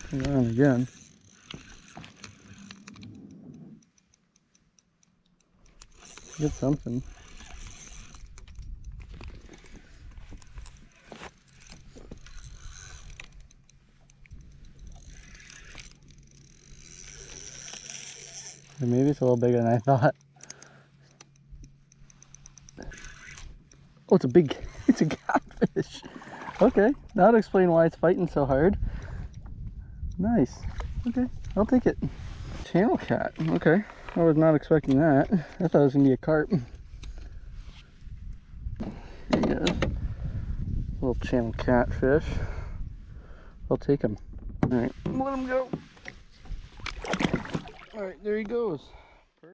Come on again. Get something. Or maybe it's a little bigger than I thought. Oh, it's a catfish. Okay, that'll explain why it's fighting so hard. Nice. Okay, I'll take it. Channel cat. Okay, I was not expecting that. I thought it was gonna be a carp. There he goes. Little channel catfish. I'll take him. All right, let him go. All right, there he goes.